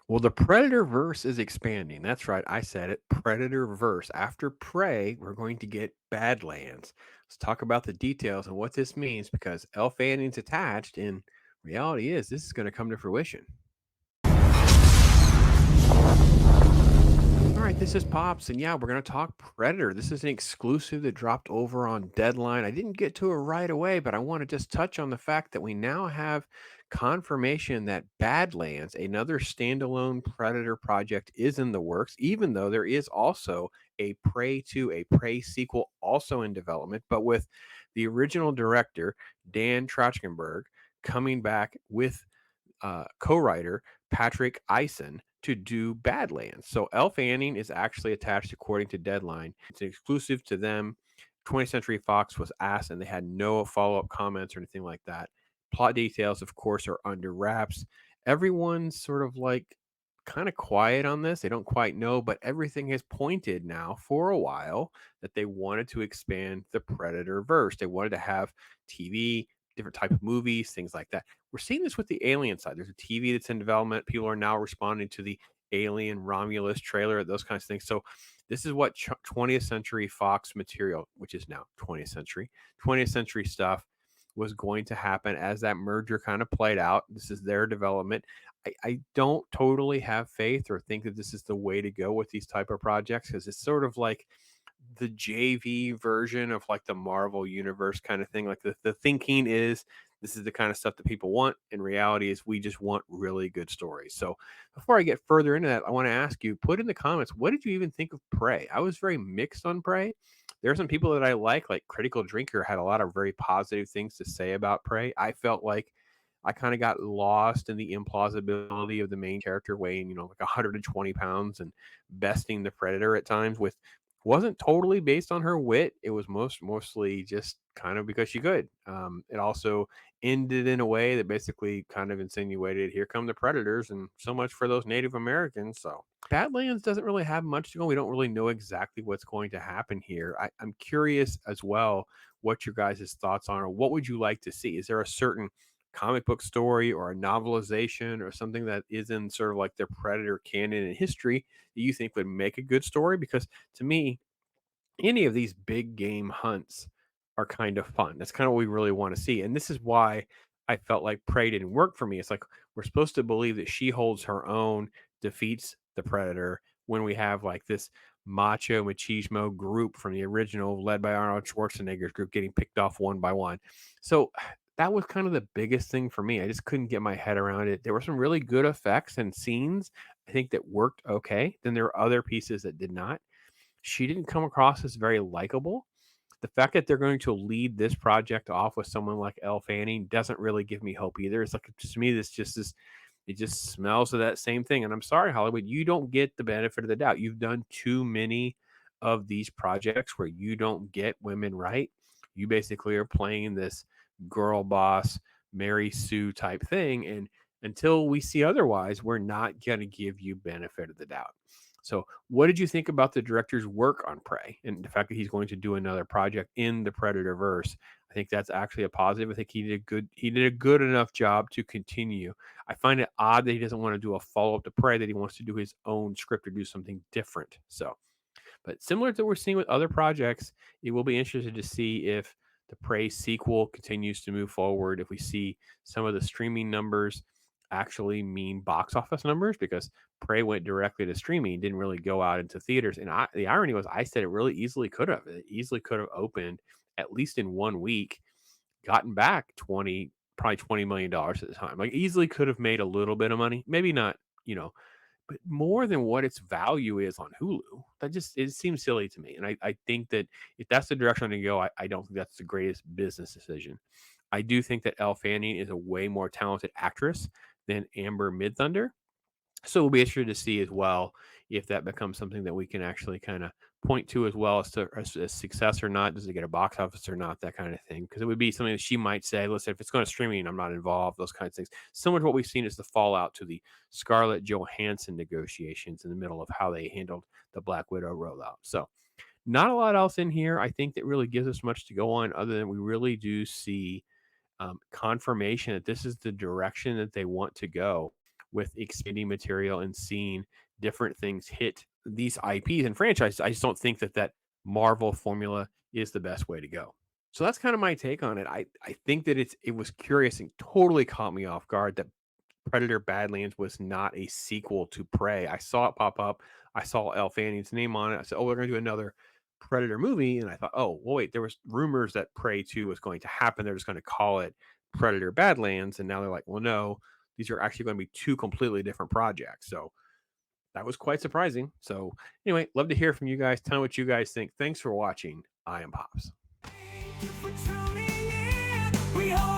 Well, the Predator-verse is expanding. That's right. I said it. Predator-verse. After Prey, we're going to get Badlands. Let's talk about the details and what this means because Elle Fanning's attached, and reality is this is going to come to fruition. All right, this is Pops, and yeah, we're going to talk Predator. This is an exclusive that dropped over on Deadline. I didn't get to it right away, but I want to just touch on the fact that we now have confirmation that Badlands, another standalone Predator project, is in the works, even though there is also a Prey 2, a Prey sequel also in development, but with the original director, Dan Trachtenberg, coming back with co-writer Patrick Eisen to do Badlands. So Elle Fanning is actually attached according to Deadline. It's exclusive to them. 20th Century Fox was asked, and they had no follow-up comments or anything like that. Plot details, of course, are under wraps. Everyone's sort of like kind of quiet on this. They don't quite know, but everything has pointed now for a while that they wanted to expand the Predator verse. They wanted to have TV, different type of movies, things like that. We're seeing this with the Alien side. There's a TV that's in development. People are now responding to the Alien Romulus trailer, those kinds of things. So this is what 20th Century Fox material, which is now 20th century stuff, was going to happen as that merger kind of played out. This is their development. I don't totally have faith or think that this is the way to go with these type of projects because it's sort of like the JV version of like the Marvel universe kind of thing. Like the thinking is this is the kind of stuff that people want. In reality, is we just want really good stories. So before I get further into that, I want to ask you, put in the comments, what did you even think of Prey? I was very mixed on Prey. There are some people that I like Critical Drinker had a lot of very positive things to say about Prey. I felt like I kind of got lost in the implausibility of the main character weighing, like 120 pounds and besting the predator at times with wasn't totally based on her wit. It was mostly just kind of because she could. It also ended in a way that basically kind of insinuated, "Here come the predators," and so much for those Native Americans. So Badlands doesn't really have much to go. We don't really know exactly what's going to happen here. I'm curious as well what your guys' thoughts on, or what would you like to see? Is there a certain comic book story or a novelization or something that is in sort of like the Predator canon and history that you think would make a good story? Because to me, any of these big game hunts are kind of fun. That's kind of what we really want to see. And this is why I felt like Prey didn't work for me. It's like we're supposed to believe that she holds her own, defeats the Predator when we have like this macho machismo group from the original led by Arnold Schwarzenegger's group getting picked off one by one. So that was kind of the biggest thing for me. I just couldn't get my head around it. There were some really good effects and scenes I think that worked okay. Then there were other pieces that did not. She didn't come across as very likable. The fact that they're going to lead this project off with someone like Elle Fanning doesn't really give me hope either. It's like to me, this just is it just smells of that same thing. And I'm sorry, Hollywood, you don't get the benefit of the doubt. You've done too many of these projects where you don't get women right. You basically are playing this girl boss, Mary Sue type thing. And until we see otherwise, we're not going to give you benefit of the doubt. So, what did you think about the director's work on Prey and the fact that he's going to do another project in the Predator verse? I think that's actually a positive. I think he did a good enough job to continue. I find it odd that he doesn't want to do a follow up to Prey, that he wants to do his own script or do something different. So, but similar to what we're seeing with other projects, it will be interesting to see if the Prey sequel continues to move forward, if we see some of the streaming numbers actually mean box office numbers, because Prey went directly to streaming, didn't really go out into theaters. And the irony was, I said it really easily could have. It easily could have opened at least in 1 week, gotten back probably $20 million at the time. Like easily could have made a little bit of money, maybe not, but more than what its value is on Hulu. That just it seems silly to me. And I think that if that's the direction I'm going to go, I don't think that's the greatest business decision. I do think that Elle Fanning is a way more talented actress than Amber Midthunder. So we'll be interested to see as well if that becomes something that we can actually kind of point to as well as to as a success or not. Does it get a box office or not? That kind of thing. Because it would be something that she might say, listen, if it's going to streaming, I'm not involved. Those kinds of things. Similar to what we've seen as the fallout to the Scarlett Johansson negotiations in the middle of how they handled the Black Widow rollout. So not a lot else in here, I think, that really gives us much to go on other than we really do see confirmation that this is the direction that they want to go with expanding material and seeing different things hit these IPs and franchises. I just don't think that that Marvel formula is the best way to go. So that's kind of my take on it. I think that it was curious and totally caught me off guard that Predator Badlands was not a sequel to Prey. I saw it pop up. I saw Elle Fanning's name on it. I said, "Oh, we're going to do another Predator movie." And I thought, "Oh, well, wait, there was rumors that Prey 2 was going to happen. They're just going to call it Predator Badlands." And now they're like, "Well, no, these are actually going to be two completely different projects." So that was quite surprising. So anyway, love to hear from you guys. Tell me what you guys think. Thanks for watching. I am Pops. Thank you for tuning in. We hope